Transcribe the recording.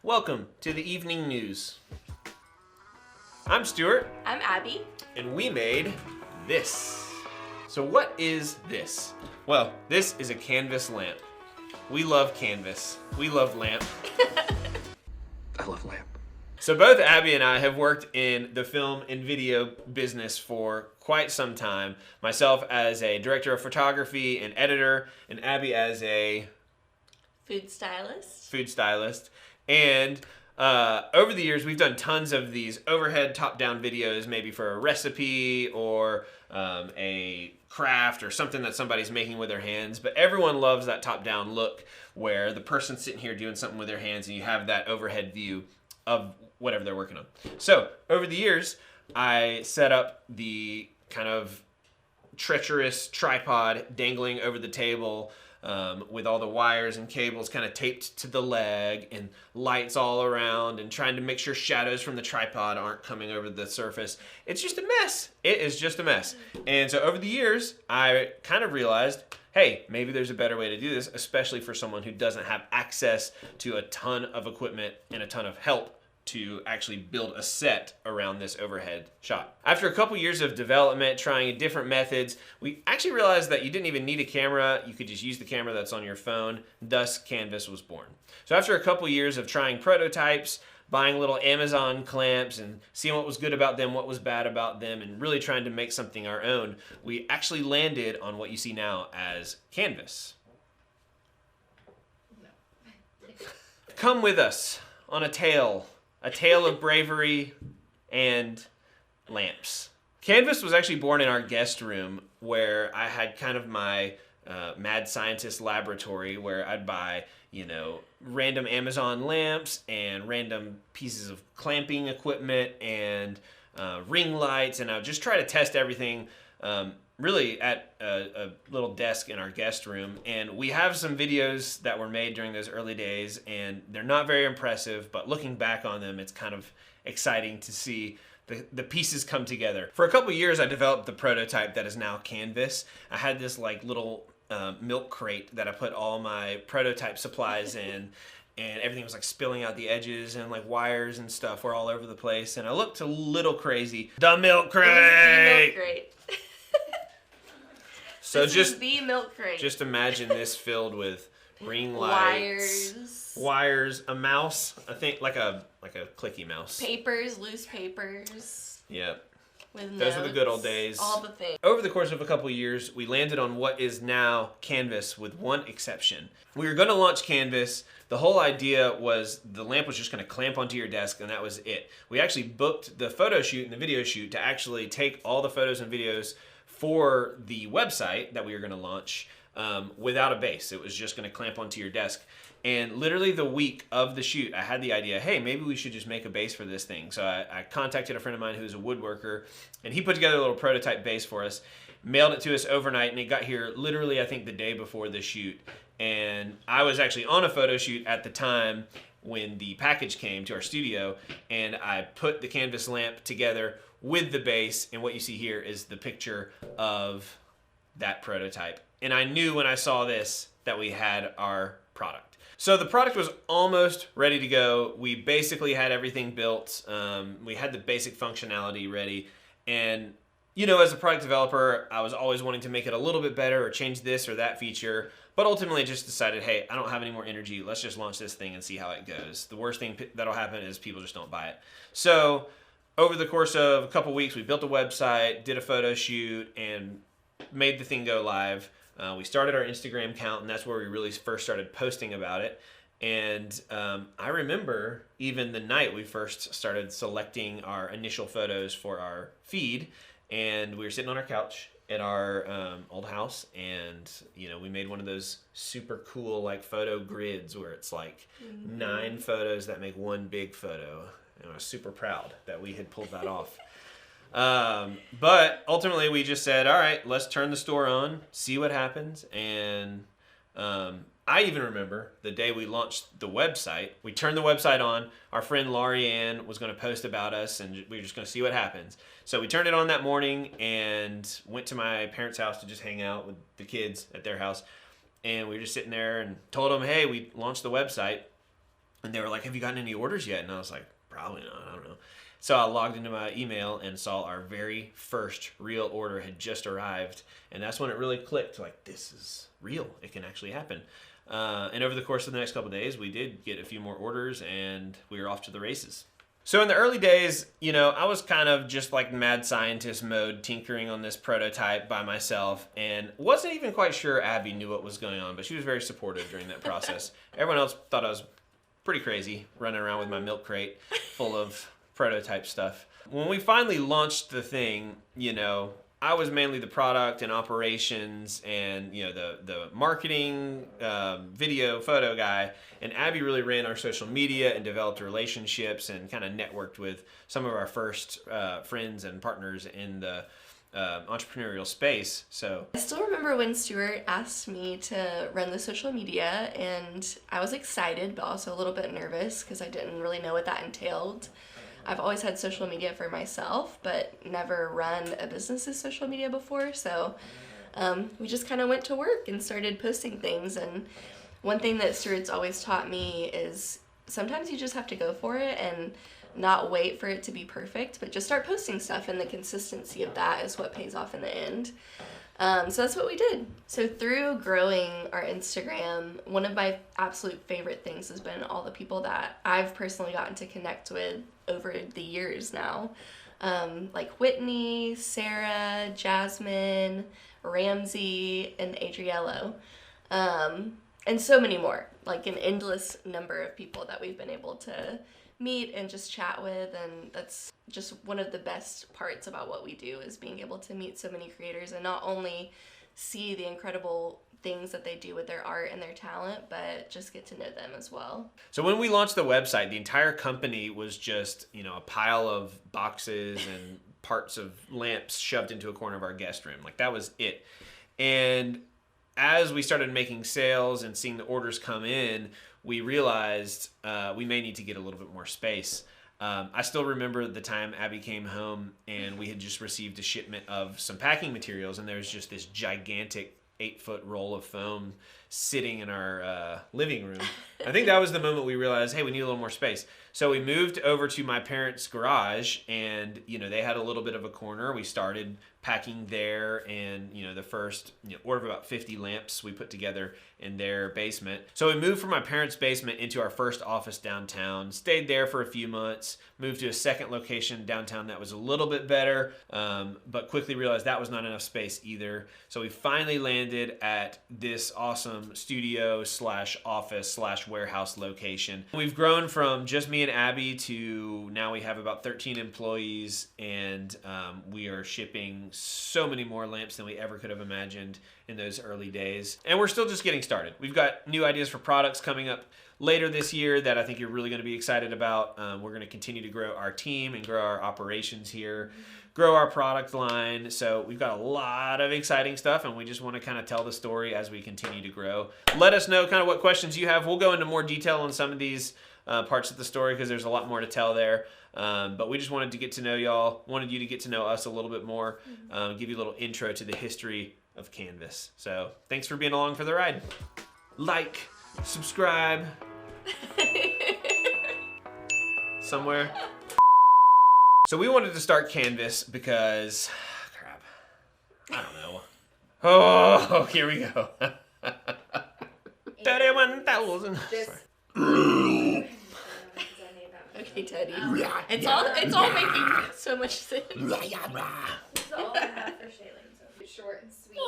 Welcome to the evening news. I'm Stuart. I'm Abby. And we made this. So what is this? Well, this is a canvas lamp. We love canvas. We love lamp. I love lamp. So both Abby and I have worked in the film and video business for quite some time. Myself as a director of photography and editor, and Abby as a Food stylist. And over the years, we've done tons of these overhead top-down videos, maybe for a recipe or a craft or something that somebody's making with their hands. But everyone loves that top-down look where the person's sitting here doing something with their hands and you have that overhead view of whatever they're working on. So over the years, I set up the kind of treacherous tripod dangling over the table with all the wires and cables kind of taped to the leg and lights all around and trying to make sure shadows from the tripod aren't coming over the surface. It's just a mess. It is just a mess. And so over the years, I kind of realized, hey, maybe there's a better way to do this, especially for someone who doesn't have access to a ton of equipment and a ton of help to actually build a set around this overhead shot. After a couple years of development, trying different methods, we actually realized that you didn't even need a camera. You could just use the camera that's on your phone. Thus, Canvas was born. So after a couple years of trying prototypes, buying little Amazon clamps and seeing what was good about them, what was bad about them, and really trying to make something our own, we actually landed on what you see now as Canvas. Come with us on a tale of bravery and lamps. Canvas was actually born in our guest room where I had kind of my mad scientist laboratory where I'd buy, random Amazon lamps and random pieces of clamping equipment and ring lights, and I would just try to test everything really at a little desk in our guest room. And we have some videos that were made during those early days, and they're not very impressive, but looking back on them, it's kind of exciting to see the pieces come together. For a couple years, I developed the prototype that is now Canvas. I had this little milk crate that I put all my prototype supplies in, and everything was spilling out the edges, and wires and stuff were all over the place, and I looked a little crazy. The milk crate! So this is the milk crate. Just imagine this filled with ring lights, wires, a mouse. I think like a clicky mouse. Loose papers. Yep. With Those notes, were the good old days. All the things. Over the course of a couple of years, we landed on what is now Canvas with one exception. We were going to launch Canvas. The whole idea was the lamp was just going to clamp onto your desk, and that was it. We actually booked the photo shoot and the video shoot to actually take all the photos and videos for the website that we were going to launch without a base. It was just going to clamp onto your desk. And literally the week of the shoot, I had the idea, hey, maybe we should just make a base for this thing. So I contacted a friend of mine who's a woodworker, and he put together a little prototype base for us, mailed it to us overnight, and it got here literally, I think, the day before the shoot. And I was actually on a photo shoot at the time when the package came to our studio, and I put the Canvas lamp together with the base, and what you see here is the picture of that prototype. And I knew when I saw this that we had our product. So the product was almost ready to go. We basically had everything built. We had the basic functionality ready. And, as a product developer, I was always wanting to make it a little bit better or change this or that feature. But ultimately just decided, hey, I don't have any more energy. Let's just launch this thing and see how it goes. The worst thing that'll happen is people just don't buy it. So over the course of a couple weeks, we built a website, did a photo shoot, and made the thing go live. We started our Instagram account, and that's where we really first started posting about it. And I remember even the night we first started selecting our initial photos for our feed, and we were sitting on our couch at our old house, and we made one of those super cool photo grids where it's 9 photos that make one big photo. And I was super proud that we had pulled that off. But ultimately we just said, all right, let's turn the store on, see what happens. And I even remember the day we launched the website. We turned the website on. Our friend Laurie Ann was going to post about us, and we were just going to see what happens. So we turned it on that morning and went to my parents' house to just hang out with the kids at their house. And we were just sitting there and told them, hey, we launched the website. And they were like, have you gotten any orders yet? And I was like, probably not, I don't know. So I logged into my email and saw our very first real order had just arrived. And that's when it really clicked, like, this is real. It can actually happen. And over the course of the next couple of days, we did get a few more orders and we were off to the races. So in the early days, you know, I was kind of just like mad scientist mode, tinkering on this prototype by myself, and wasn't even quite sure Abby knew what was going on, but she was very supportive during that process. Everyone else thought I was pretty crazy, running around with my milk crate full of prototype stuff. When we finally launched the thing, you know, I was mainly the product and operations and, you know, the marketing, video, photo guy. And Abby really ran our social media and developed relationships and kind of networked with some of our first friends and partners in the entrepreneurial space. So I still remember when Stuart asked me to run the social media, and I was excited but also a little bit nervous because I didn't really know what that entailed. I've always had social media for myself, but never run a business's social media before. So we just kind of went to work and started posting things. And one thing that Stuart's always taught me is sometimes you just have to go for it and not wait for it to be perfect, but just start posting stuff. And the consistency of that is what pays off in the end. So that's what we did. So through growing our Instagram, one of my absolute favorite things has been all the people that I've personally gotten to connect with over the years now. Like Whitney, Sarah, Jasmine, Ramsey, and Adriello. And so many more, like an endless number of people that we've been able to meet and just chat with, and that's just one of the best parts about what we do, is being able to meet so many creators and not only see the incredible things that they do with their art and their talent, but just get to know them as well. So when we launched the website, the entire company was just, you know, a pile of boxes and parts of lamps shoved into a corner of our guest room. Like, that was it. And as we started making sales and seeing the orders come in, we realized we may need to get a little bit more space. I still remember the time Abby came home and we had just received a shipment of some packing materials, and there was just this gigantic 8-foot roll of foam sitting in our living room. I think that was the moment we realized, hey, we need a little more space. So we moved over to my parents' garage, and, you know, they had a little bit of a corner. We started packing there, and, you know, the first order of about 50 lamps we put together in their basement. So we moved from my parents' basement into our first office downtown, stayed there for a few months, moved to a second location downtown that was a little bit better, but quickly realized that was not enough space either. So we finally landed at this awesome studio / office / warehouse location. We've grown from just me and Abby to now we have about 13 employees, and we are shipping so many more lamps than we ever could have imagined in those early days. And we're still just getting started. We've got new ideas for products coming up later this year that I think you're really going to be excited about. We're going to continue to grow our team and grow our operations here, grow our product line. So we've got a lot of exciting stuff, and we just want to kind of tell the story as we continue to grow. Let us know kind of what questions you have. We'll go into more detail on some of these parts of the story because there's a lot more to tell there. But we just wanted to get to know y'all, wanted you to get to know us a little bit more, give you a little intro to the history of Canvas. So thanks for being along for the ride. Like, subscribe, somewhere. So we wanted to start Canvas because, crap, I don't know. Oh, here we go. 31,000. Okay, Teddy. It's all making so much sense. It's all I have for Shaylin, so it's short and sweet.